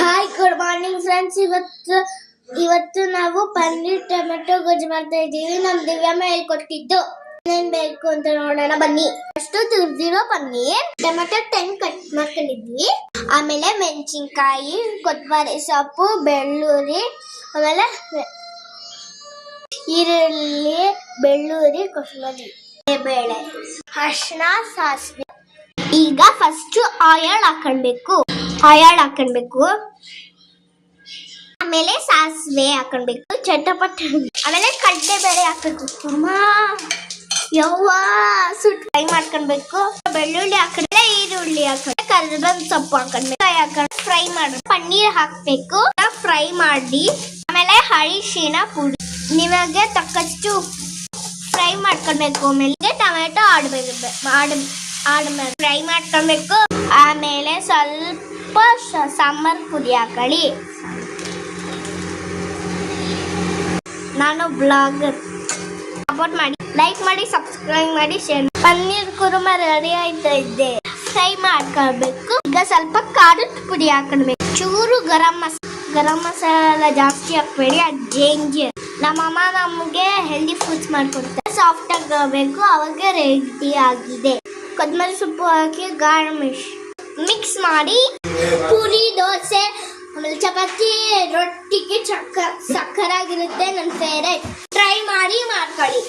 Hi good morning friends. ಇವತ್ತು ನಾವು paneer tomato ಗೊಜ್ಜು ಮಾಡ್ತಾ ಇದ್ದೀವಿ. ನಮ್ ದಿವ್ಯಮ್ಮ ಹೇಳ್ಕೊಟ್ಟಿದ್ದು. ಏನೇನ್ ಬೇಕು ಅಂತ ನೋಡೋಣ ಬನ್ನಿ. ಅಷ್ಟು ತುರಿದಿರೋ ಪನ್ನೀರ್, ಟೊಮೆಟೊ 10 ಕಟ್ ಮಾಡ್ಕೊಂಡಿದ್ವಿ. ಆಮೇಲೆ ಮೆಣಸಿನಕಾಯಿ, ಕೊತ್ತಂಬರಿ ಸೊಪ್ಪು, ಬೆಳ್ಳುಳ್ಳಿ, ಆಮೇಲೆ ಈರುಳ್ಳಿ, ಬೆಳ್ಳುಳ್ಳಿ, ಕೊತ್ತಂಬರಿ, ಬೇಳೆ, ಅರಿಶಿನ, ಸಾಸಿವೆ. ಈಗ ಫಸ್ಟ್ ಆಯಿಲ್ ಹಾಕೊಳ್ಬೇಕು. ಆಮೇಲೆ ಸಾಸಿವೆ ಹಾಕೊಳ್ಬೇಕು, ಚಟಪಟ. ಆಮೇಲೆ ಕಡಲೆ ಬೇಳೆ ಹಾಕಬೇಕು. ಫ್ರೈ ಮಾಡ್ಕೊಳ್ಬೇಕು. ಬೆಳ್ಳುಳ್ಳಿ ಹಾಕೊಂಡ್ರೆ, ಈರುಳ್ಳಿ ಹಾಕೊಂಡ್ರೆ, ಕರಿಬೇವಿನ ಸೊಪ್ಪು ಹಾಕೊಂಡ್ಬೇಕು. ಫ್ರೈ ಮಾಡಿ ಪನ್ನೀರ್ ಹಾಕ್ಬೇಕು. ಫ್ರೈ ಮಾಡಿ ಆಮೇಲೆ ಅರಿಶಿನ ಪುಡಿ ನಿಮಗೆ ತಕ್ಕಷ್ಟು ಫ್ರೈ ಮಾಡ್ಕೊಳ್ಬೇಕು. ಆಮೇಲೆ ಟೊಮೆಟೊ ಆಡ್ಬೇಕು ಫ್ರೈ ಮಾಡ್ಕೊಳ್ಬೇಕು. ಆಮೇಲೆ ಸ್ವಲ್ಪ ಸಾಂಬಾರ್ ಪುಡಿ ಹಾಕೊಳ್ಳಿ. ನಾನು ಬ್ಲಾಗರ್. ಸಪೋರ್ಟ್ ಮಾಡಿ, ಲೈಕ್ ಮಾಡಿ, ಸಬ್ಸ್ಕ್ರೈಬ್ ಮಾಡಿ, ಶೇರ್. ಪನ್ನೀರ್ ಕುರ್ಮಾ ರೆಡಿ ಆಯ್ತಾ ಇದೆ. ಫ್ರೈ ಮಾಡ್ಕೊಳ್ಬೇಕು. ಈಗ ಸ್ವಲ್ಪ ಖಾರದ ಪುಡಿ ಹಾಕೊಳ್ಬೇಕು. ಚೂರು ಗರಂ ಮಸಾಲ ಜಾಸ್ತಿ ಹಾಕ್ಬೇಡಿ, ಅದು ಡೇಂಜರ್. ನಮ್ಮಮ್ಮ ನಮಗೆ ಹೆಲ್ದಿ ಫುಡ್ಸ್ ಮಾಡ್ಕೊಡ್ತಾರೆ. ಸಾಫ್ಟ್ ಆಗಬೇಕು, ಅವಾಗ ರೆಡಿ ಆಗಿದೆ. ಕೊತ್ತಂಬರಿ ಸೊಪ್ಪು ಹಾಕಿ ಗಾರ್ನಿಶ್ ಮಿಕ್ಸ್ ಮಾಡಿ ಪೂರಿ, ದೋಸೆ, ಆಮೇಲೆ ಚಪಾತಿ, ರೊಟ್ಟಿಗೆ ಸಕ್ಕರಾಗಿರುತ್ತೆ. ನನ್ನ ಫೇವರೇಟ್. ಟ್ರೈ ಮಾಡಿ ಮಾಡ್ಕೊಳ್ಳಿ.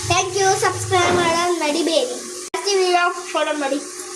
Thank you. ಸಬ್ಸ್ಕ್ರೈಬ್ ಮಾಡೋದು ಮರಿಬೇಡಿ. ಜಾಸ್ತಿ ವಿಡಿಯೋ ಫಾಲೋ ಮಾಡಿ.